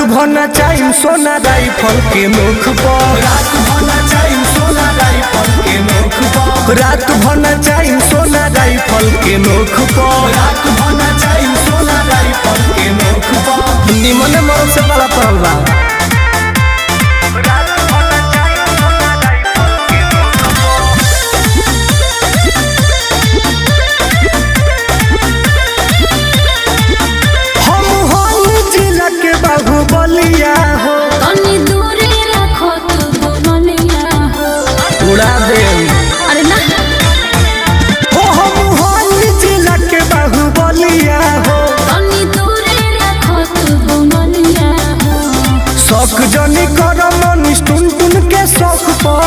भना चाहिए सोना राइफल के मुख पर, रात भना चाहिए सोना राइफल के मुख पर, रात भना चाहिए सोना राइफल के मुख पर, रात भना चाहिए सोना राइफल के मुख पर। निमन मौत से बड़ा पड़ला बाहुबलिया हो, उड़ा दे